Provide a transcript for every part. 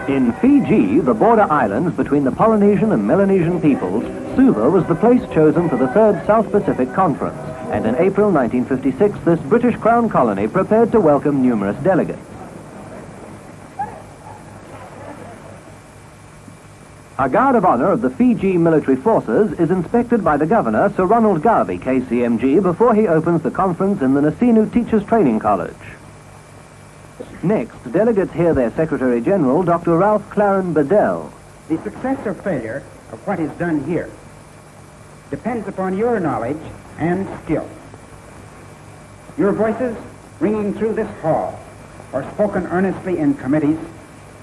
In Fiji, the border islands between the Polynesian and Melanesian peoples, Suva was the place chosen for the Third South Pacific Conference, and in April 1956 this British Crown colony prepared to welcome numerous delegates. A guard of honor of the Fiji military forces is inspected by the governor, Sir Ronald Garvey, KCMG, before he opens the conference in the Nasinu Teachers Training College. Next, delegates hear their Secretary General, Dr. Ralph Claren Bedell. The success or failure of what is done here depends upon your knowledge and skill. Your voices ringing through this hall or spoken earnestly in committees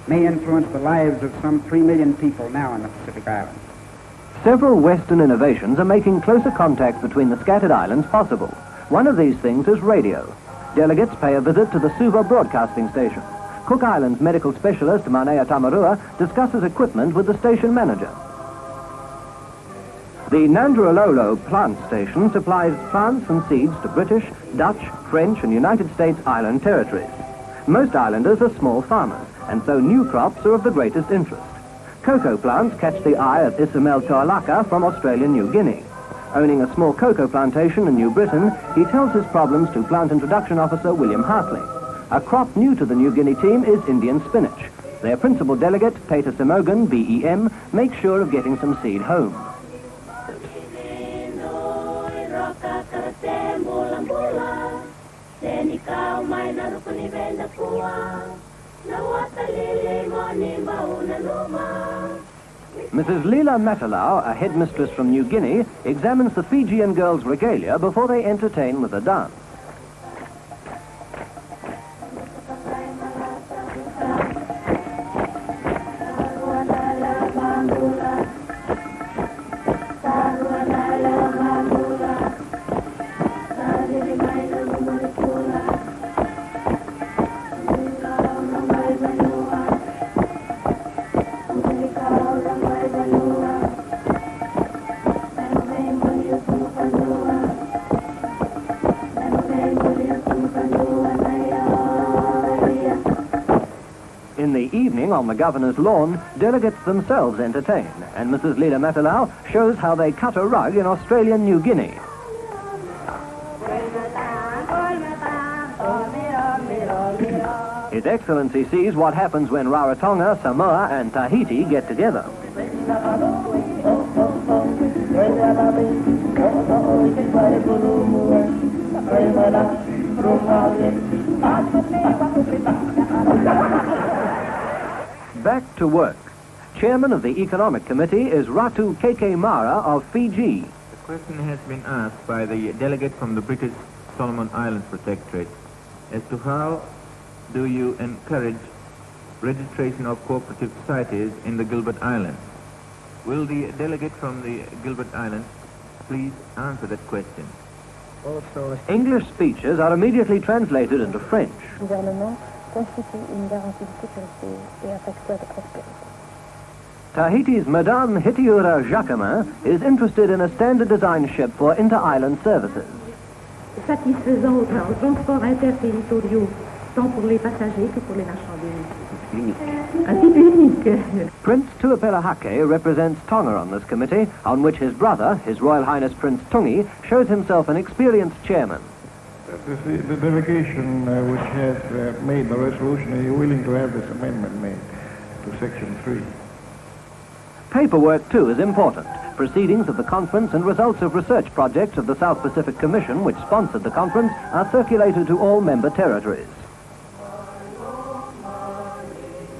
may influence the lives of some 3 million people now in the Pacific Islands. Several Western innovations are making closer contacts between the scattered islands possible. One of these things is radio. Delegates pay a visit to the Suva broadcasting station. Cook Islands medical specialist Manea Tamarua discusses equipment with the station manager. The Nandrololo plant station supplies plants and seeds to British, Dutch, French and United States island territories. Most islanders are small farmers, and so new crops are of the greatest interest. Cocoa plants catch the eye of Ismail Toalaka from Australian New Guinea. Owning a small cocoa plantation in New Britain, he tells his problems to Plant Introduction Officer William Hartley. A crop new to the New Guinea team is Indian spinach. Their principal delegate, Peter Simogan, BEM, makes sure of getting some seed home. Mrs. Leela Matalau, a headmistress from New Guinea, examines the Fijian girls' regalia before they entertain with a dance. In the evening, on the governor's lawn, delegates themselves entertain, and Mrs. Leela Matalau shows how they cut a rug in Australian New Guinea. His Excellency sees what happens when Rarotonga, Samoa and Tahiti get together. Back to work. Chairman of the Economic Committee is Ratu Kekemara of Fiji. The question has been asked by the delegate from the British Solomon Islands Protectorate as to how do you encourage registration of cooperative societies in the Gilbert Islands. Will the delegate from the Gilbert Islands please answer that question? English speeches are immediately translated into French. Tahiti's Madame Hitiura Jacquemin is interested in a standard design ship for inter-island services. Satisfaisant aux transports interterritoriaux, tant pour les passagers que pour les marchandises. Un type unique. Prince Tuapelahake represents Tonga on this committee, on which his brother, His Royal Highness Prince Tungi, shows himself an experienced chairman. The delegation which has made the resolution, are you willing to have this amendment made to Section 3? Paperwork, too, is important. Proceedings of the conference and results of research projects of the South Pacific Commission, which sponsored the conference, are circulated to all member territories.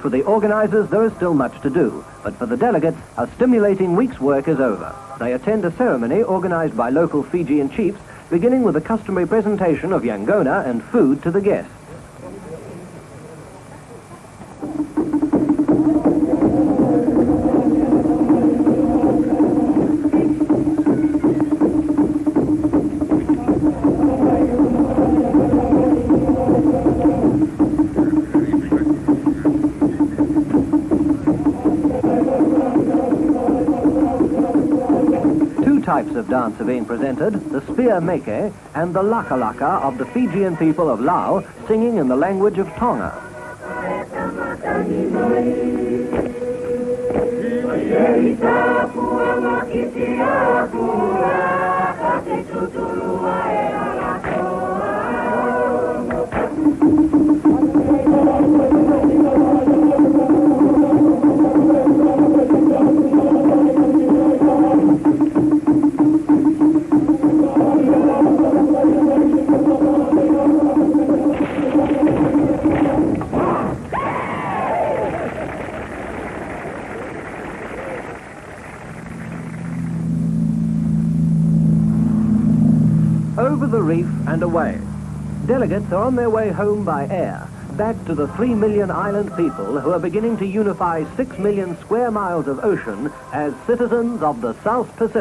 For the organizers, there is still much to do, but for the delegates, a stimulating week's work is over. They attend a ceremony organized by local Fijian chiefs, beginning with a customary presentation of yangona and food to the guests. Types of dance are being presented, the spear meke and the laka laka of the Fijian people of Lao, singing in the language of Tonga. Over the reef and away. Delegates are on their way home by air, back to the 3 million island people who are beginning to unify 6 million square miles of ocean as citizens of the South Pacific.